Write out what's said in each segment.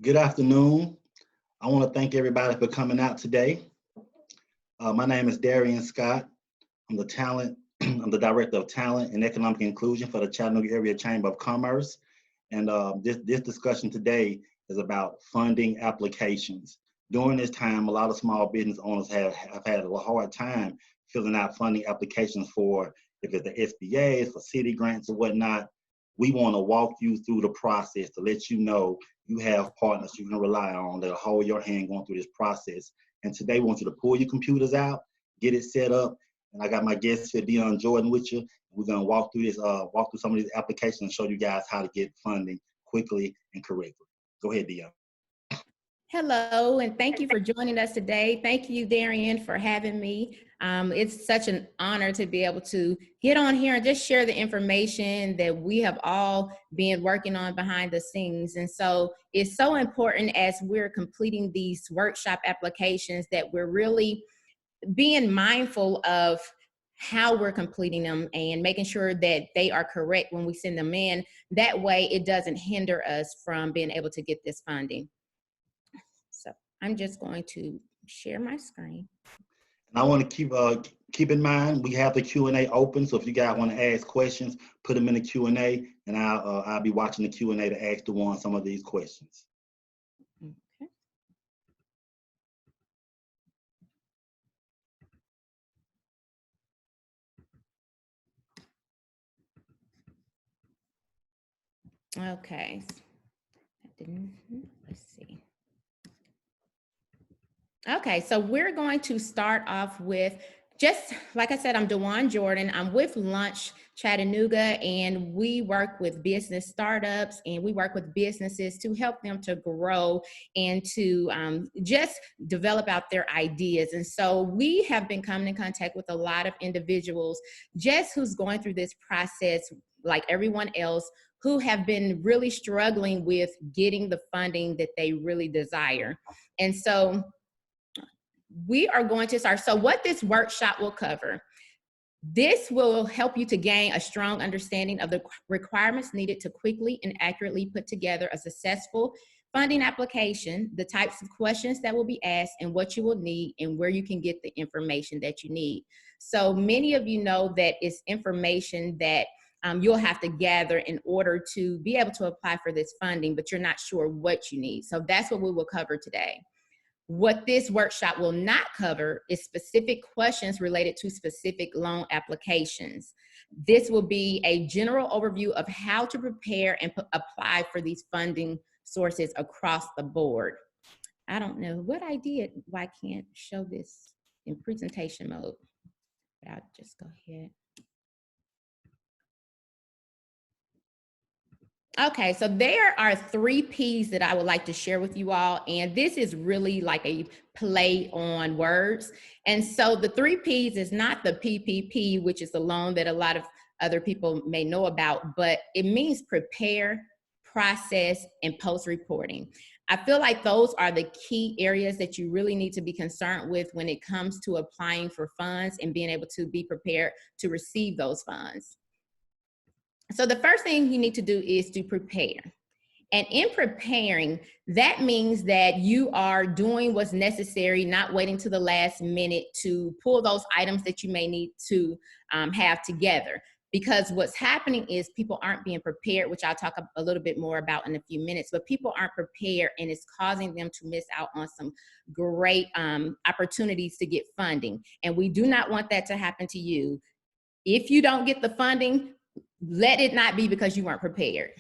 Good afternoon. I want to thank everybody for coming out today. My name is Darian Scott. I'm the talent. I'm the director of talent and economic inclusion for the Chattanooga Area Chamber of Commerce. And this discussion today is about funding applications. During this time, a lot of small business owners have had a hard time filling out funding applications for, if it's the SBAs, for city grants or whatnot. We want to walk you through the process to let you know you have partners you can rely on that'll hold your hand going through this process. And today, we want you to pull your computers out, get it set up. And I got my guest here, DeJuan Jordan, with you. We're gonna walk through some of these applications and show you guys how to get funding quickly and correctly. Go ahead, DeJuan. Hello, and thank you for joining us today. Thank you, Darian, for having me. It's such an honor to be able to get on here and just share the information that we have all been working on behind the scenes. And so it's so important as we're completing these workshop applications that we're really being mindful of how we're completing them and making sure that they are correct when we send them in. That way it doesn't hinder us from being able to get this funding. So I'm just going to share my screen. And I want to keep in mind we have the Q&A open. So if you guys want to ask questions, put them in the Q&A, and I'll be watching the Q&A to ask DeJuan some of these questions. Okay. Let's see. Okay, so we're going to start off with, just like I said, I'm DeJuan Jordan. I'm with LAUNCH Chattanooga, and we work with business startups, and we work with businesses to help them to grow and to just develop out their ideas. And so we have been coming in contact with a lot of individuals just who's going through this process like everyone else, who have been really struggling with getting the funding that they really desire. And so we are going to start. So what this workshop will cover, this will help you to gain a strong understanding of the requirements needed to quickly and accurately put together a successful funding application, the types of questions that will be asked, and what you will need, and where you can get the information that you need. So many of you know that it's information that you'll have to gather in order to be able to apply for this funding, but you're not sure what you need. So that's what we will cover today. What this workshop will not cover is specific questions related to specific loan applications. This will be a general overview of how to prepare and apply for these funding sources across the board. I don't know what I did, why I can't show this in presentation mode, but I'll just go ahead. Okay, so there are 3 P's that I would like to share with you all, and this is really like a play on words. And so the 3 P's is not the PPP, which is the loan that a lot of other people may know about, but it means prepare, process, and post-reporting. I feel like those are the key areas that you really need to be concerned with when it comes to applying for funds and being able to be prepared to receive those funds. So the first thing you need to do is to prepare. And in preparing, that means that you are doing what's necessary, not waiting to the last minute to pull those items that you may need to have together. Because what's happening is people aren't being prepared, which I'll talk a little bit more about in a few minutes, but people aren't prepared, and it's causing them to miss out on some great opportunities to get funding. And we do not want that to happen to you. If you don't get the funding, let it not be because you weren't prepared.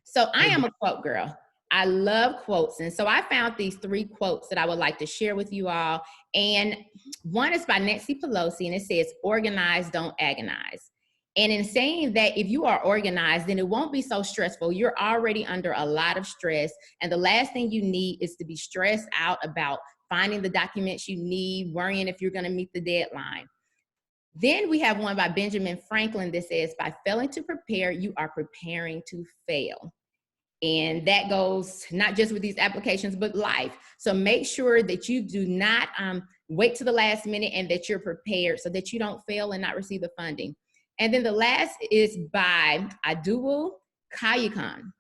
So I am a quote girl. I love quotes. And so I found these 3 quotes that I would like to share with you all. And one is by Nancy Pelosi, and it says, organize, don't agonize. And in saying that, if you are organized, then it won't be so stressful. You're already under a lot of stress. And the last thing you need is to be stressed out about finding the documents you need, worrying if you're going to meet the deadline. Then we have one by Benjamin Franklin that says, by failing to prepare, you are preparing to fail. And that goes not just with these applications, but life. So make sure that you do not wait to the last minute and that you're prepared so that you don't fail and not receive the funding. And then the last is by Adubu Kayukan.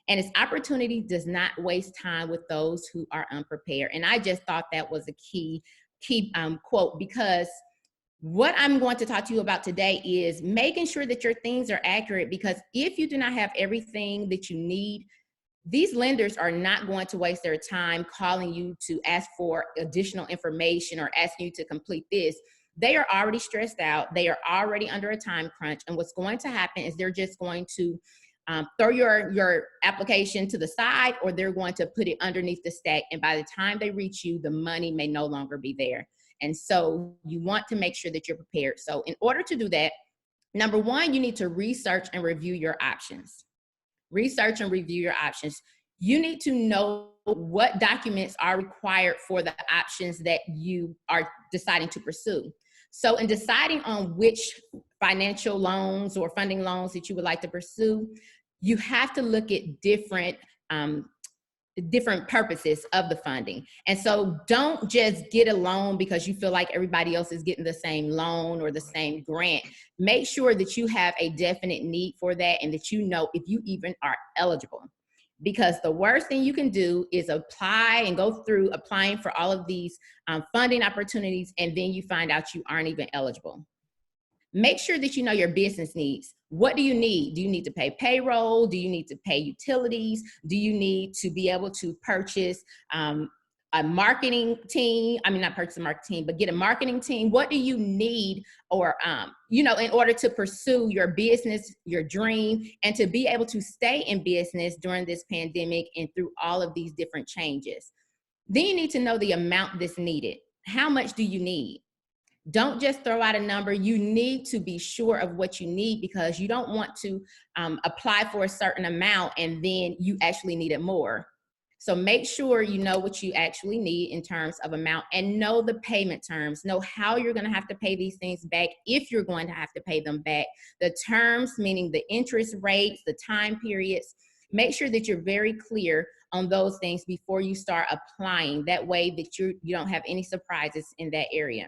And its opportunity does not waste time with those who are unprepared. And I just thought that was a key quote, because what I'm going to talk to you about today is making sure that your things are accurate, because if you do not have everything that you need, these lenders are not going to waste their time calling you to ask for additional information or asking you to complete this. They are already stressed out. They are already under a time crunch. And what's going to happen is they're just going to throw your application to the side, or they're going to put it underneath the stack. And by the time they reach you, the money may no longer be there. And so you want to make sure that you're prepared. So in order to do that, number one, you need to research and review your options. Research and review your options. You need to know what documents are required for the options that you are deciding to pursue. So in deciding on which financial loans or funding loans that you would like to pursue, you have to look at different purposes of the funding. And so don't just get a loan because you feel like everybody else is getting the same loan or the same grant. Make sure that you have a definite need for that and that you know if you even are eligible. Because the worst thing you can do is apply and go through applying for all of these funding opportunities, and then you find out you aren't even eligible. Make sure that you know your business needs. What do you need? Do you need to pay payroll? Do you need to pay utilities? Do you need to be able to purchase a marketing team? I mean, not purchase a marketing team, but get a marketing team. What do you need, or, in order to pursue your business, your dream, and to be able to stay in business during this pandemic and through all of these different changes? Then you need to know the amount that's needed. How much do you need? Don't just throw out a number. You need to be sure of what you need, because you don't want to apply for a certain amount and then you actually need it more. So make sure you know what you actually need in terms of amount, and know the payment terms. Know how you're going to have to pay these things back, if you're going to have to pay them back. The terms, meaning the interest rates, the time periods. Make sure that you're very clear on those things before you start applying. That way that you don't have any surprises in that area.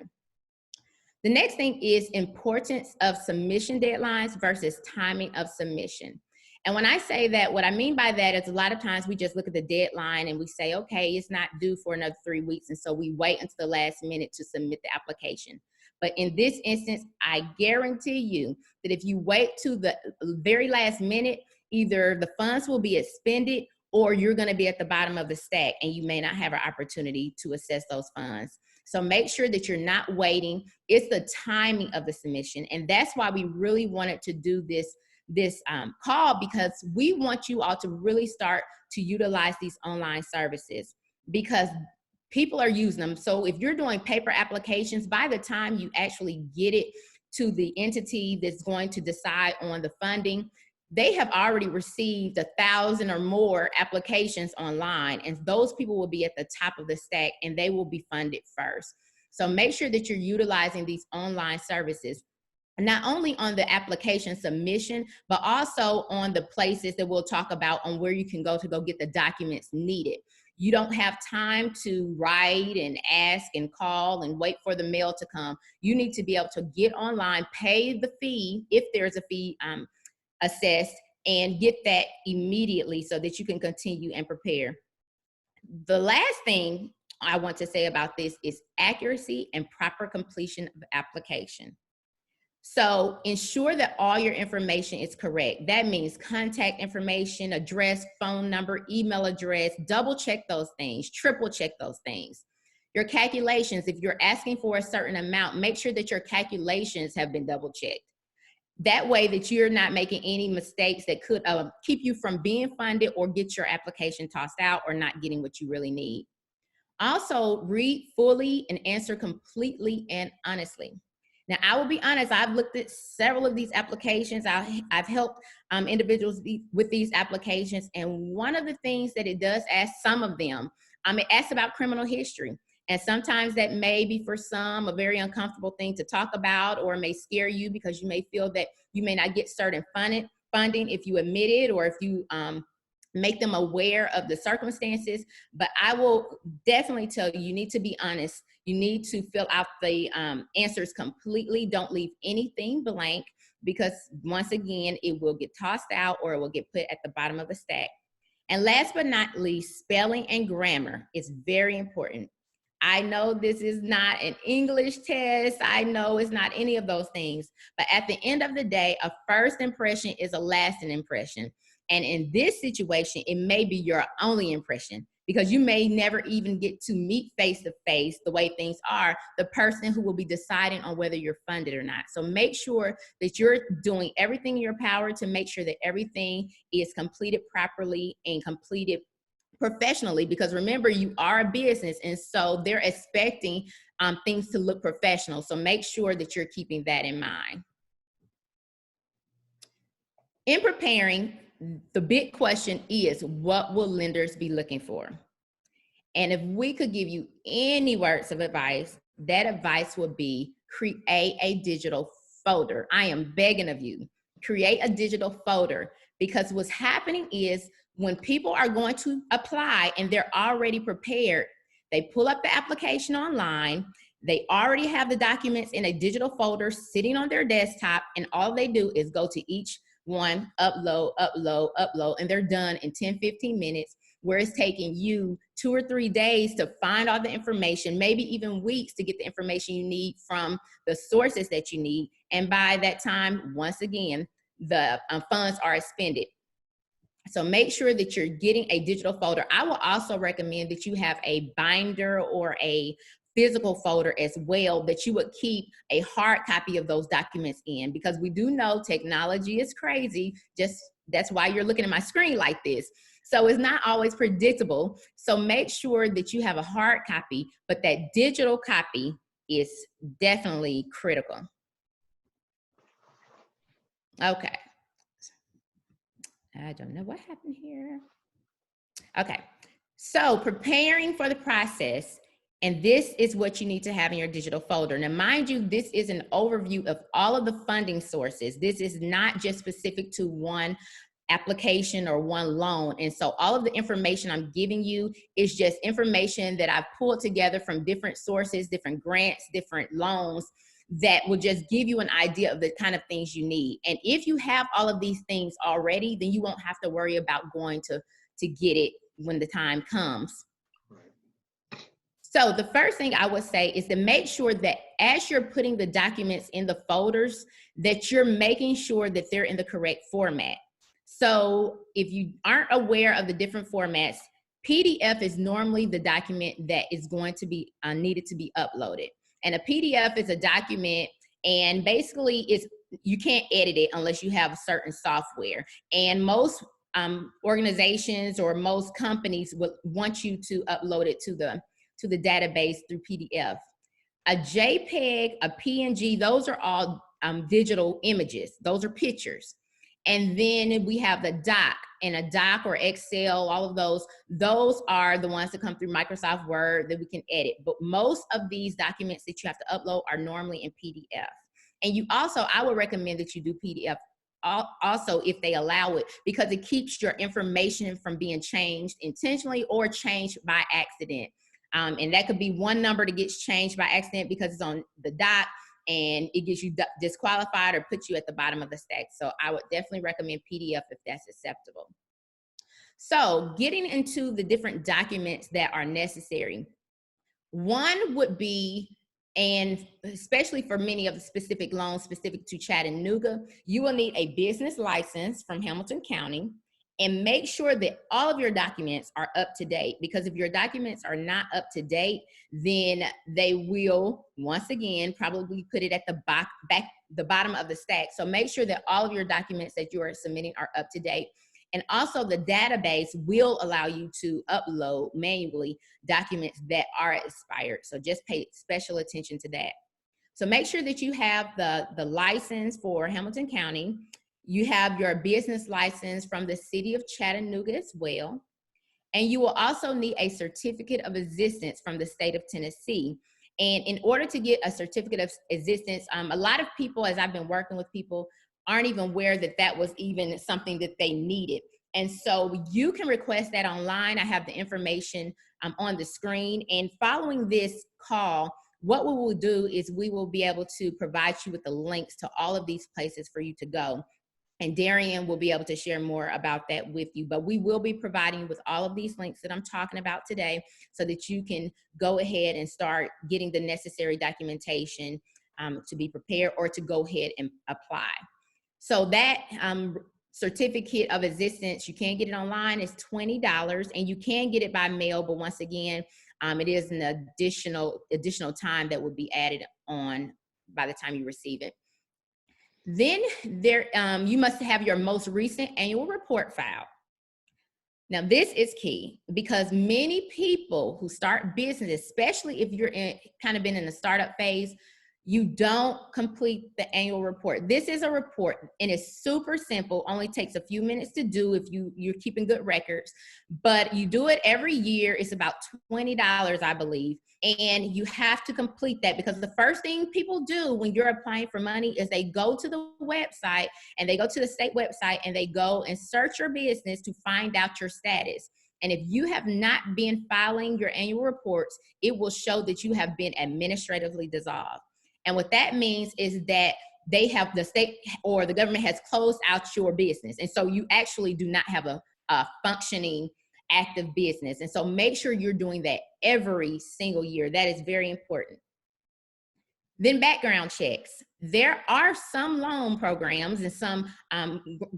The next thing is importance of submission deadlines versus timing of submission. And when I say that, what I mean by that is a lot of times we just look at the deadline and we say, okay, it's not due for another 3 weeks. And so we wait until the last minute to submit the application. But in this instance, I guarantee you that if you wait to the very last minute, either the funds will be expended or you're going to be at the bottom of the stack and you may not have an opportunity to access those funds. So make sure that you're not waiting. It's the timing of the submission. And that's why we really wanted to do this call, because we want you all to really start to utilize these online services, because people are using them. So if you're doing paper applications, by the time you actually get it to the entity that's going to decide on the funding, they have already received 1,000 or more applications online, and those people will be at the top of the stack and they will be funded first. So make sure that you're utilizing these online services, not only on the application submission, but also on the places that we'll talk about on where you can go to go get the documents needed. You don't have time to write and ask and call and wait for the mail to come. You need to be able to get online, pay the fee, if there's a fee assessed, and get that immediately so that you can continue and prepare. The last thing I want to say about this is accuracy and proper completion of application. So ensure that all your information is correct. That means contact information, address, phone number, email address. Double check those things, triple check those things. Your calculations, if you're asking for a certain amount, make sure that your calculations have been double checked. That way that you're not making any mistakes that could keep you from being funded or get your application tossed out or not getting what you really need. Also, read fully and answer completely and honestly. Now, I will be honest, I've looked at several of these applications. I've helped individuals with these applications. And one of the things that it does ask, some of them, it asks about criminal history. And sometimes that may be for some a very uncomfortable thing to talk about, or may scare you because you may feel that you may not get certain funding if you admit it, or if you make them aware of the circumstances. But I will definitely tell you, you need to be honest. You need to fill out the answers completely. Don't leave anything blank, because once again, it will get tossed out or it will get put at the bottom of the stack. And last but not least, spelling and grammar is very important. I know this is not an English test. I know it's not any of those things. But at the end of the day, a first impression is a lasting impression. And in this situation, it may be your only impression because you may never even get to meet face to face the way things are, the person who will be deciding on whether you're funded or not. So make sure that you're doing everything in your power to make sure that everything is completed properly and completed professionally, because remember, you are a business, and so they're expecting things to look professional. So make sure that you're keeping that in mind. In preparing, the big question is, what will lenders be looking for? And if we could give you any words of advice, that advice would be create a digital folder. I am begging of you, create a digital folder, because what's happening is when people are going to apply and they're already prepared, they pull up the application online, they already have the documents in a digital folder sitting on their desktop, and all they do is go to each one, upload, upload, upload, and they're done in 10, 15 minutes, where it's taking you 2 or 3 days to find all the information, maybe even weeks to get the information you need from the sources that you need. And by that time, once again, the funds are expended. So make sure that you're getting a digital folder. I will also recommend that you have a binder or a physical folder as well, that you would keep a hard copy of those documents in, because we do know technology is crazy. Just that's why you're looking at my screen like this. So it's not always predictable. So make sure that you have a hard copy, but that digital copy is definitely critical. Okay. I don't know what happened here. Okay, so preparing for the process, and this is what you need to have in your digital folder. Now, mind you, this is an overview of all of the funding sources. This is not just specific to one application or one loan. And so all of the information I'm giving you is just information that I've pulled together from different sources, different grants, different loans, that will just give you an idea of the kind of things you need. And if you have all of these things already, then you won't have to worry about going to get it when the time comes. Right. So the first thing I would say is to make sure that as you're putting the documents in the folders, that you're making sure that they're in the correct format. So if you aren't aware of the different formats, PDF is normally the document that is going to be needed to be uploaded. And a PDF is a document, and basically you can't edit it unless you have a certain software. And most organizations or most companies would want you to upload it to the database through PDF. A JPEG, a PNG, those are all digital images. Those are pictures. And then we have the doc, and a doc or Excel, all of those are the ones that come through Microsoft Word that we can edit. But most of these documents that you have to upload are normally in PDF. And I would recommend that you do PDF also if they allow it, because it keeps your information from being changed intentionally or changed by accident. And that could be one number that gets changed by accident because it's on the doc, and it gets you disqualified or puts you at the bottom of the stack. So I would definitely recommend PDF if that's acceptable. So getting into the different documents that are necessary. One would be, and especially for many of the specific loans specific to Chattanooga, you will need a business license from Hamilton County, and make sure that all of your documents are up to date, because if your documents are not up to date, then they will, once again, probably put it at the bottom of the stack. So make sure that all of your documents that you are submitting are up to date. And also the database will allow you to upload manually documents that are expired. So just pay special attention to that. So make sure that you have the license for Hamilton County. You have your business license from the city of Chattanooga as well. And you will also need a certificate of existence from the state of Tennessee. And in order to get a certificate of existence, a lot of people, as I've been working with people, aren't even aware that that was even something that they needed. And so you can request that online. I have the information on the screen. And following this call, what we will do is we will be able to provide you with the links to all of these places for you to go. And Darian will be able to share more about that with you. But we will be providing you with all of these links that I'm talking about today so that you can go ahead and start getting the necessary documentation to be prepared or to go ahead and apply. So that certificate of existence, you can get it online, it's $20, and you can get it by mail, but once again, it is an additional time that will be added on by the time you receive it. Then you must have your most recent annual report filed. Now, this is key because many people who start business, especially if you're kind of been in the startup phase, you don't complete the annual report. This is a report and it's super simple, only takes a few minutes to do if you're keeping good records, but you do it every year. It's about $20, I believe. And you have to complete that because the first thing people do when you're applying for money is they go to the website and they go to the state website and they go and search your business to find out your status. And if you have not been filing your annual reports, it will show that you have been administratively dissolved. And what that means is that the state or the government has closed out your business. And so you actually do not have a functioning active business. And so make sure you're doing that every single year. That is very important. Then background checks. There are some loan programs and some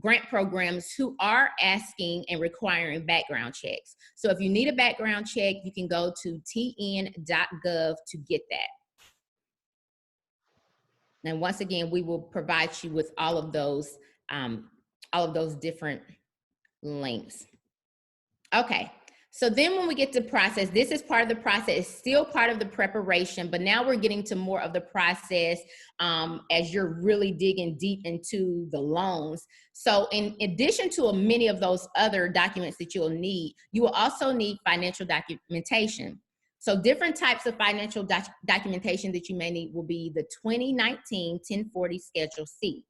grant programs who are asking and requiring background checks. So if you need a background check, you can go to tn.gov to get that. And once again, we will provide you with all of those different links. Okay, so then when we get to process, this is part of the process. It's still part of the preparation, but now we're getting to more of the process as you're really digging deep into the loans. So in addition to many of those other documents that you'll need, you will also need financial documentation. So different types of financial documentation that you may need will be the 2019 1040 Schedule C.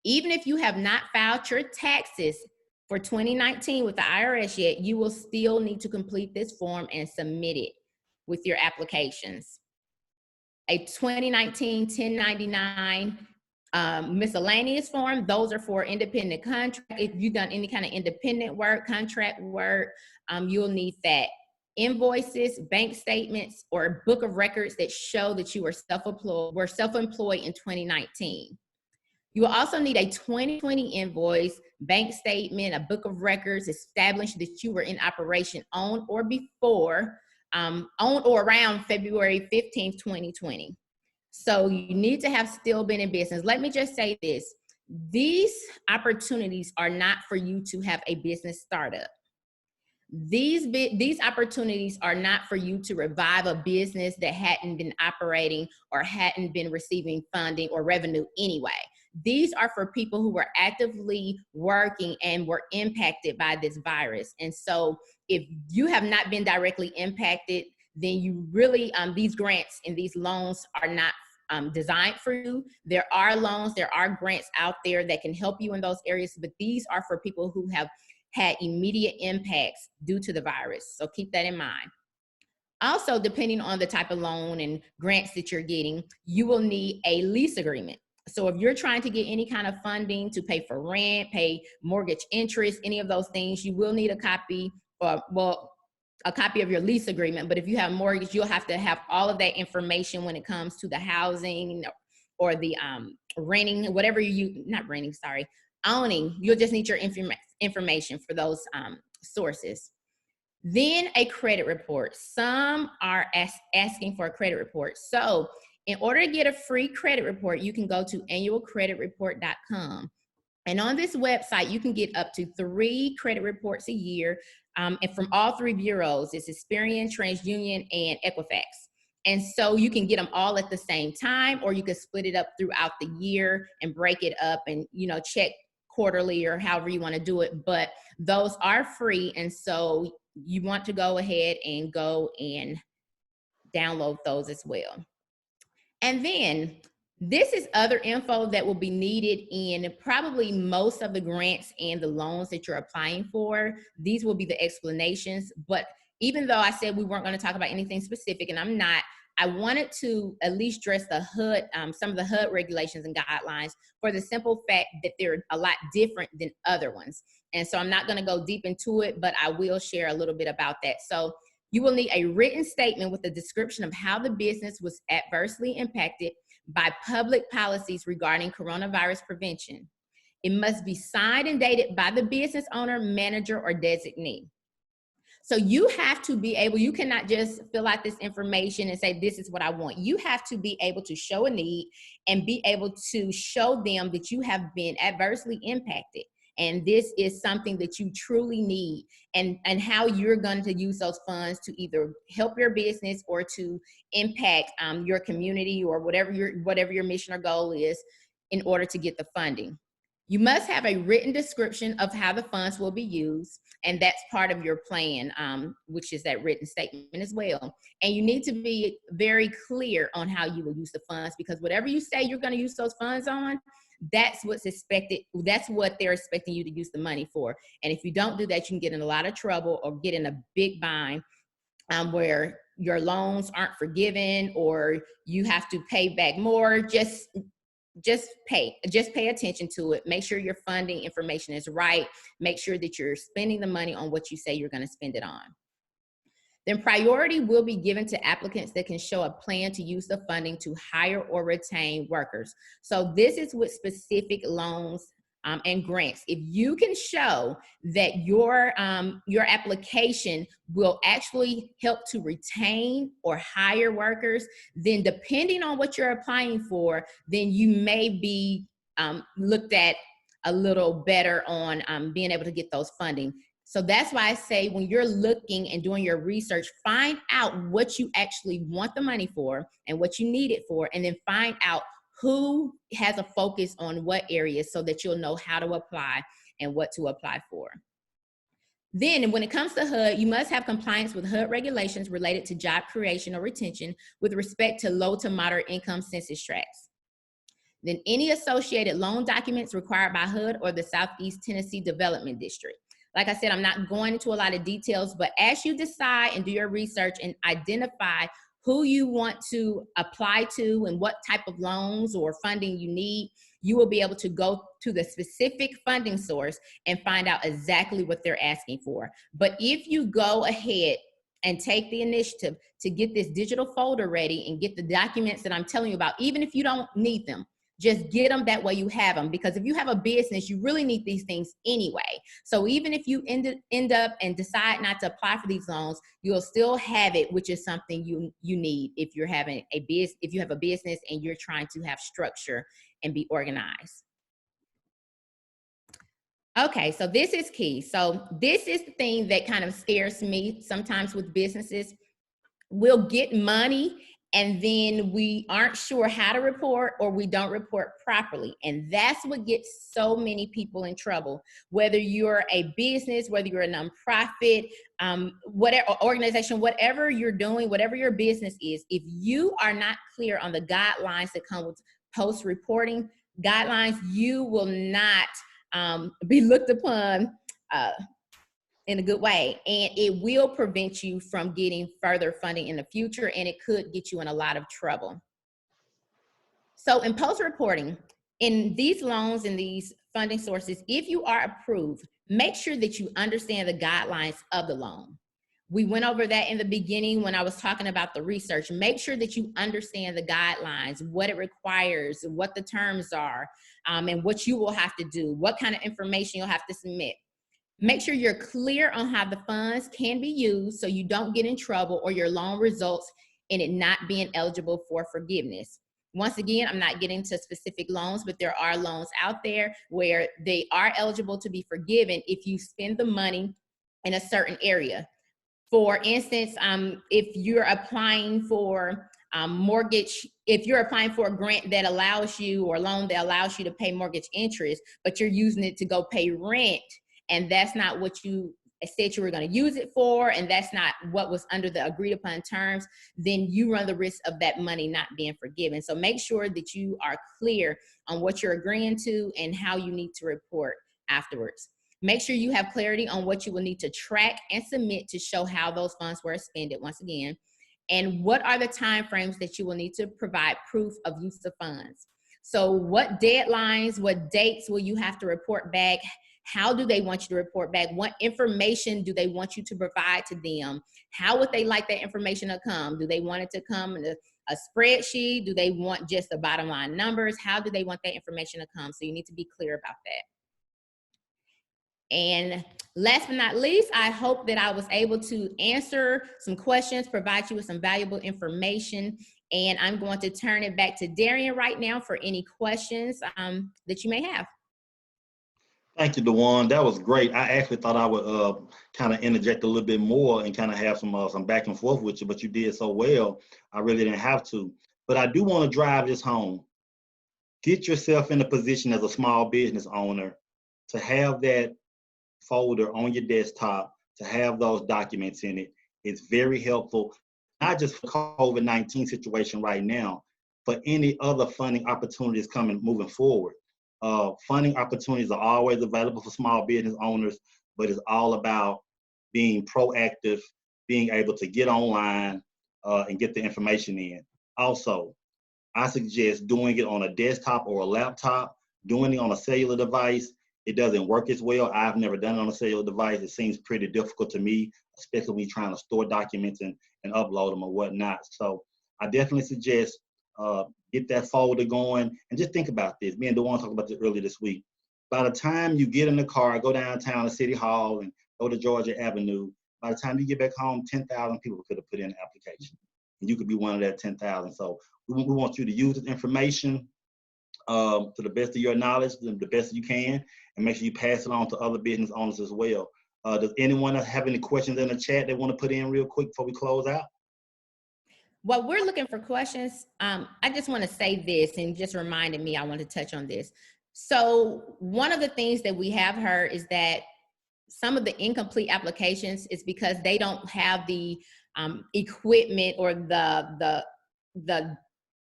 Even if you have not filed your taxes for 2019 with the IRS yet, you will still need to complete this form and submit it with your applications. A 2019 1099 miscellaneous form, those are for independent contract. If you've done any kind of independent work, contract work, you'll need that. Invoices, bank statements, or a book of records that show that you were self-employed in 2019. You will also need a 2020 invoice, bank statement, a book of records established that you were in operation on or around February 15th, 2020. So you need to have still been in business. Let me just say this. These opportunities are not for you to have a business startup. These opportunities are not for you to revive a business that hadn't been operating or hadn't been receiving funding or revenue anyway. These are for people who were actively working and were impacted by this virus. And so if you have not been directly impacted, then you really, these grants and these loans are not designed for you. There are loans, there are grants out there that can help you in those areas, but these are for people who have had immediate impacts due to the virus. So keep that in mind. Also, depending on the type of loan and grants that you're getting, you will need a lease agreement. So if you're trying to get any kind of funding to pay for rent, pay mortgage interest, any of those things, you will need a copy of your lease agreement. But if you have a mortgage, you'll have to have all of that information when it comes to the housing or the owning. You'll just need your information for those sources. Then a credit report. Some are asking for a credit report. So in order to get a free credit report, you can go to annualcreditreport.com. And on this website, you can get up to 3 credit reports a year, and from all 3 bureaus. It's Experian, TransUnion, and Equifax. And so you can get them all at the same time, or you can split it up throughout the year and break it up and, check quarterly or however you want to do it. But those are free. And so you want to go ahead and download those as well. And then this is other info that will be needed in probably most of the grants and the loans that you're applying for. These will be the explanations, but even though I said we weren't going to talk about anything specific, and I'm not, I wanted to at least address the HUD, some of the HUD regulations and guidelines, for the simple fact that they're a lot different than other ones. And so I'm not going to go deep into it, but I will share a little bit about that. So you will need a written statement with a description of how the business was adversely impacted by public policies regarding coronavirus prevention. It must be signed and dated by the business owner, manager, or designee. So you have to be able, you cannot just fill out this information and say, this is what I want. You have to be able to show a need and be able to show them that you have been adversely impacted. And this is something that you truly need, and how you're going to use those funds to either help your business or to impact your community, or whatever your mission or goal is, in order to get the funding. You must have a written description of how the funds will be used, and that's part of your plan, which is that written statement as well. And you need to be very clear on how you will use the funds, because whatever you say you're going to use those funds on, that's what's expected. That's what they're expecting you to use the money for. And if you don't do that, you can get in a lot of trouble or get in a big bind where your loans aren't forgiven, or you have to pay back more. Just pay attention to it. Make sure your funding information is right. Make sure that you're spending the money on what you say you're going to spend it on. Then priority will be given to applicants that can show a plan to use the funding to hire or retain workers. So this is with specific loans and grants. If you can show that your application will actually help to retain or hire workers, then depending on what you're applying for, then you may be looked at a little better on being able to get those funding. So that's why I say, when you're looking and doing your research, find out what you actually want the money for and what you need it for, and then find out who has a focus on what areas, so that you'll know how to apply and what to apply for. Then when it comes to HUD, you must have compliance with HUD regulations related to job creation or retention with respect to low to moderate income census tracts. Then any associated loan documents required by HUD or the Southeast Tennessee Development District. Like I said, I'm not going into a lot of details, but as you decide and do your research and identify who you want to apply to and what type of loans or funding you need, you will be able to go to the specific funding source and find out exactly what they're asking for. But if you go ahead and take the initiative to get this digital folder ready and get the documents that I'm telling you about, even if you don't need them, just get them. That way you have them, because if you have a business, you really need these things anyway. So even if you end up and decide not to apply for these loans, you'll still have it, which is something you need if you're having if you have a business and you're trying to have structure and be organized. Okay, so this is key. So this is the thing that kind of scares me sometimes with businesses. We'll get money and then we aren't sure how to report, or we don't report properly. And that's what gets so many people in trouble. Whether you're a business, whether you're a nonprofit, whatever organization, whatever you're doing, whatever your business is, if you are not clear on the guidelines that come with post-reporting guidelines, you will not be looked upon in a good way, and it will prevent you from getting further funding in the future, and it could get you in a lot of trouble. So in post-reporting, in these loans and these funding sources, if you are approved, make sure that you understand the guidelines of the loan. We went over that in the beginning when I was talking about the research. Make sure that you understand the guidelines, what it requires, what the terms are, and what you will have to do, what kind of information you'll have to submit. Make sure you're clear on how the funds can be used so you don't get in trouble or your loan results in it not being eligible for forgiveness. Once again, I'm not getting to specific loans, but there are loans out there where they are eligible to be forgiven if you spend the money in a certain area. For instance, if you're applying for mortgage, if you're applying for a grant that allows you, or a loan that allows you to pay mortgage interest, but you're using it to go pay rent, and that's not what you said you were going to use it for, and that's not what was under the agreed upon terms, then you run the risk of that money not being forgiven. So make sure that you are clear on what you're agreeing to and how you need to report afterwards. Make sure you have clarity on what you will need to track and submit to show how those funds were expended once again. And what are the timeframes that you will need to provide proof of use of funds? So what deadlines, what dates will you have to report back? How do they want you to report back? What information do they want you to provide to them? How would they like that information to come? Do they want it to come in a spreadsheet? Do they want just the bottom line numbers? How do they want that information to come? So you need to be clear about that. And last but not least, I hope that I was able to answer some questions, provide you with some valuable information. And I'm going to turn it back to Darian right now for any questions that you may have. Thank you, DeJuan. That was great. I actually thought I would kind of interject a little bit more and kind of have some back and forth with you, but you did so well. I really didn't have to. But I do want to drive this home. Get yourself in a position as a small business owner to have that folder on your desktop, to have those documents in it. It's very helpful, not just for COVID-19 situation right now, for any other funding opportunities moving forward. Funding opportunities are always available for small business owners, but it's all about being proactive, being able to get online and get the information in. Also, I suggest doing it on a desktop or a laptop. Doing it on a cellular device, it doesn't work as well. I've never done it on a cellular device. It seems pretty difficult to me, especially when you're trying to store documents and upload them or whatnot. So I definitely suggest get that folder going and just think about this. Me and DeJuan talked about this earlier this week. By the time you get in the car, go downtown to City Hall and go to Georgia Avenue, by the time you get back home, 10,000 people could have put in an application. And you could be one of that 10,000. So we want you to use this information to the best of your knowledge, the best you can, and make sure you pass it on to other business owners as well. Does anyone have any questions in the chat they want to put in real quick before we close out? While we're looking for questions, I just want to say this, and just reminded me I want to touch on this. So one of the things that we have heard is that some of the incomplete applications is because they don't have the equipment or the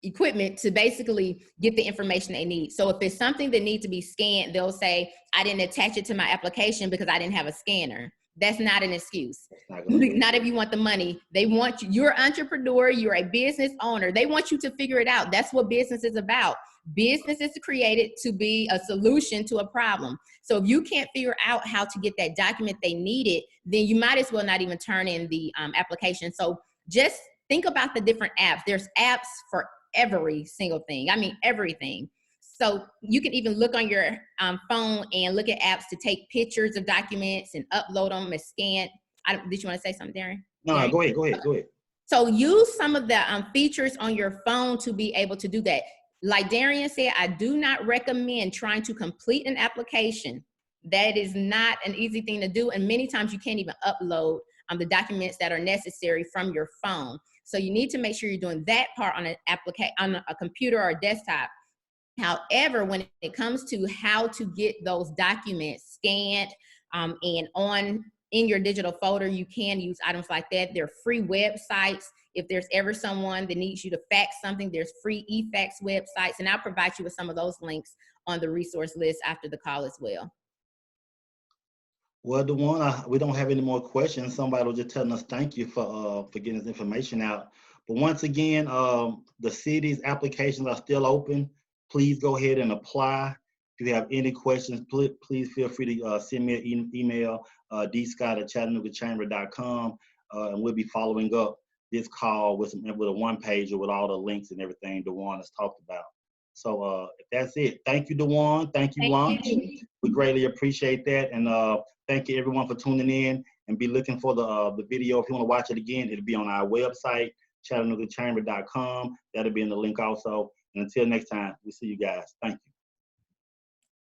equipment to basically get the information they need. So if it's something that needs to be scanned, they'll say, I didn't attach it to my application because I didn't have a scanner. That's not an excuse. Not if you want the money. They want you. You're an entrepreneur. You're a business owner. They want you to figure it out. That's what business is about. Business is created to be a solution to a problem. So if you can't figure out how to get that document they needed, then you might as well not even turn in the application. So just think about the different apps. There's apps for every single thing. I mean, everything. So you can even look on your phone and look at apps to take pictures of documents and upload them and scan. Did you want to say something, Darren? No, Darren? go ahead. So use some of the features on your phone to be able to do that. Like Darian said, I do not recommend trying to complete an application. That is not an easy thing to do. And many times you can't even upload the documents that are necessary from your phone. So you need to make sure you're doing that part on on a computer or a desktop. However, when it comes to how to get those documents scanned and in your digital folder, you can use items like that. There are free websites. If there's ever someone that needs you to fax something, there's free e-fax websites, and I'll provide you with some of those links on the resource list after the call as well. Well, DeJuan, we don't have any more questions. Somebody was just telling us thank you for getting this information out. But once again, the city's applications are still open. Please go ahead and apply. If you have any questions, please feel free to send me an email, dscott@chattanooga-chamber.com, and we'll be following up this call with a one-pager with all the links and everything DeJuan has talked about. So if that's it, thank you, DeJuan. Thank you, Launch. We greatly appreciate that. And thank you, everyone, for tuning in. And be looking for the video. If you want to watch it again, it'll be on our website, chattanooga-chamber.com. That'll be in the link also. And until next time, we'll see you guys. Thank you.